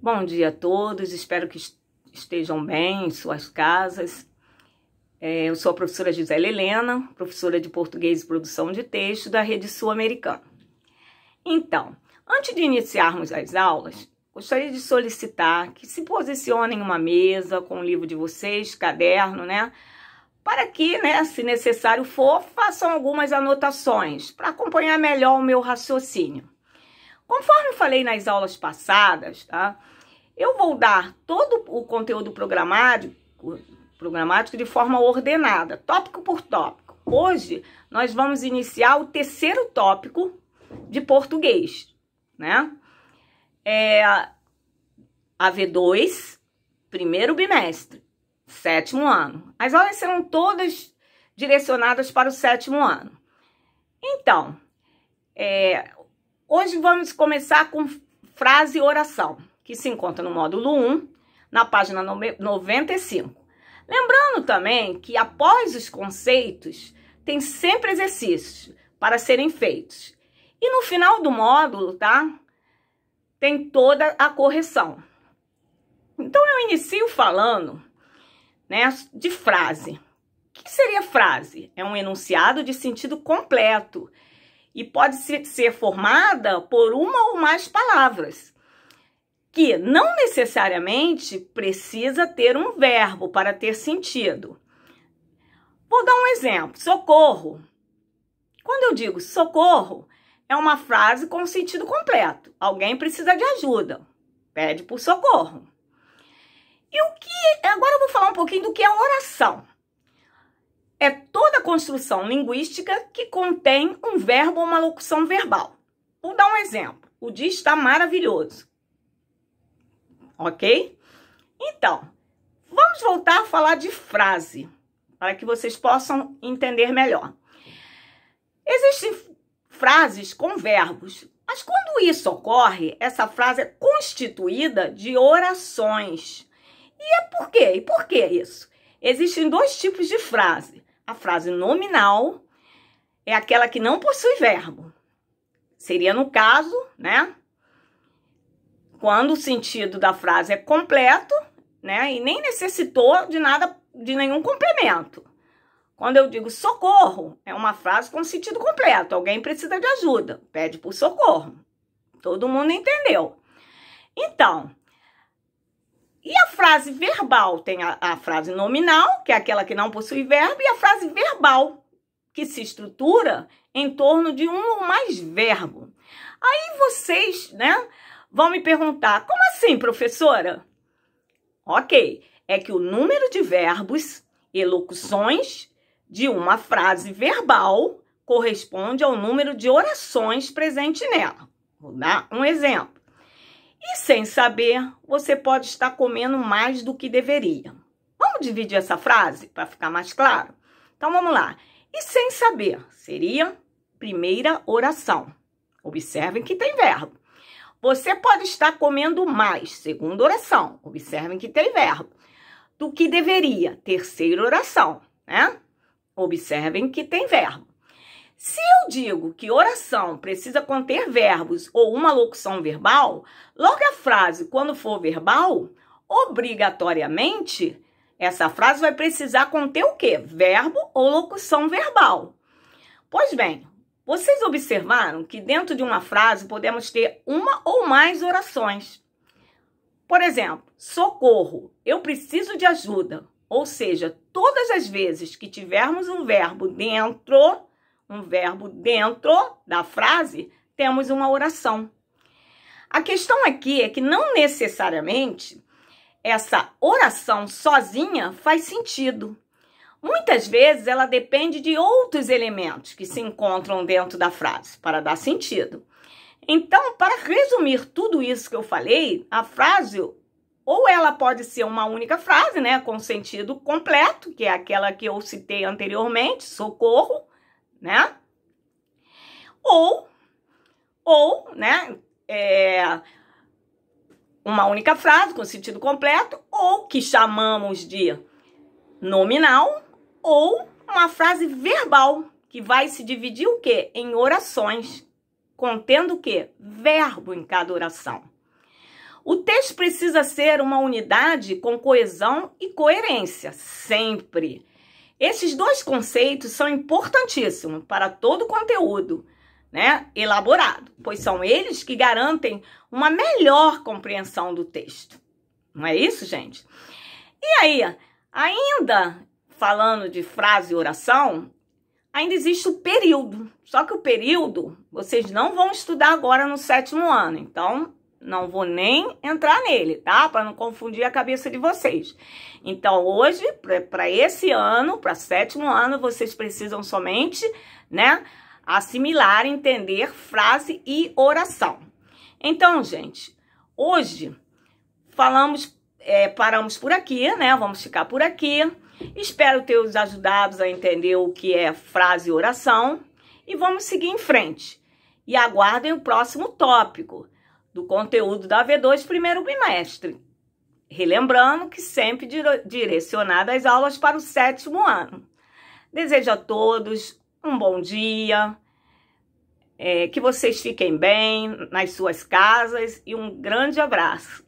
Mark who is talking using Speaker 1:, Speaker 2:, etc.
Speaker 1: Bom dia a todos, espero que estejam bem em suas casas. Eu sou a professora Gisele Helena, professora de Português e Produção de Texto da Rede Sul-Americana. Então, antes de iniciarmos as aulas, gostaria de solicitar que se posicionem em uma mesa com o livro de vocês, caderno, para que, se necessário for, façam algumas anotações para acompanhar melhor o meu raciocínio. Conforme falei nas aulas passadas, eu vou dar todo o conteúdo programático de forma ordenada, tópico por tópico. Hoje, nós vamos iniciar o terceiro tópico de português, AV2, primeiro bimestre, sétimo ano. As aulas serão todas direcionadas para o sétimo ano. Então, hoje vamos começar com frase e oração, que se encontra no módulo 1, na página 95. Lembrando também que após os conceitos, tem sempre exercícios para serem feitos. E no final do módulo, tem toda a correção. Então, eu inicio falando, de frase. O que seria frase? É um enunciado de sentido completo e pode ser formada por uma ou mais palavras, que não necessariamente precisa ter um verbo para ter sentido. Vou dar um exemplo, socorro. Quando eu digo socorro, é uma frase com sentido completo. Alguém precisa de ajuda, pede por socorro. Agora eu vou falar um pouquinho do que é oração. É toda a construção linguística que contém um verbo ou uma locução verbal. Vou dar um exemplo. O dia está maravilhoso. Ok? Então, vamos voltar a falar de frase, para que vocês possam entender melhor. Existem frases com verbos, mas quando isso ocorre, essa frase é constituída de orações. E por quê? E por que isso? Existem dois tipos de frase. A frase nominal é aquela que não possui verbo. Seria no caso, quando o sentido da frase é completo, e nem necessitou de nenhum complemento. Quando eu digo socorro, é uma frase com sentido completo. Alguém precisa de ajuda, pede por socorro. Todo mundo entendeu. Então, e a frase verbal? Tem a frase nominal, que é aquela que não possui verbo, e a frase verbal, que se estrutura em torno de um ou mais verbos. Aí vocês, vão me perguntar, como assim, professora? Ok, é que o número de verbos e locuções de uma frase verbal corresponde ao número de orações presentes nela. Vou dar um exemplo. E sem saber, você pode estar comendo mais do que deveria. Vamos dividir essa frase para ficar mais claro? Então, vamos lá. E sem saber seria primeira oração. Observem que tem verbo. Você pode estar comendo mais, segunda oração. Observem que tem verbo. Do que deveria, terceira oração, Observem que tem verbo. Se eu digo que oração precisa conter verbos ou uma locução verbal, logo a frase, quando for verbal, obrigatoriamente, essa frase vai precisar conter o quê? Verbo ou locução verbal. Pois bem, vocês observaram que dentro de uma frase podemos ter uma ou mais orações. Por exemplo, socorro, eu preciso de ajuda. Ou seja, todas as vezes que tivermos um verbo dentro da frase, temos uma oração. A questão aqui é que não necessariamente essa oração sozinha faz sentido. Muitas vezes ela depende de outros elementos que se encontram dentro da frase para dar sentido. Então, para resumir tudo isso que eu falei, a frase, ou ela pode ser uma única frase, com sentido completo, que é aquela que eu citei anteriormente, socorro, uma única frase com sentido completo, ou que chamamos de nominal, ou uma frase verbal, que vai se dividir o quê? Em orações, contendo o quê? Verbo em cada oração. O texto precisa ser uma unidade com coesão e coerência, sempre. Esses dois conceitos são importantíssimos para todo o conteúdo, né, elaborado, pois são eles que garantem uma melhor compreensão do texto. Não é isso, gente? E aí, ainda falando de frase e oração, ainda existe o período. Só que o período vocês não vão estudar agora no 7º ano, então não vou nem entrar nele, tá? Para não confundir a cabeça de vocês. Então, hoje, para esse ano, para 7º ano, vocês precisam somente, né, assimilar, entender frase e oração. Então, gente, hoje paramos por aqui, né? Vamos ficar por aqui. Espero ter os ajudado a entender o que é frase e oração. E vamos seguir em frente. E aguardem o próximo tópico do conteúdo da V2 primeiro bimestre. Relembrando que sempre direcionado as aulas para o 7º ano. Desejo a todos um bom dia, que vocês fiquem bem nas suas casas e um grande abraço.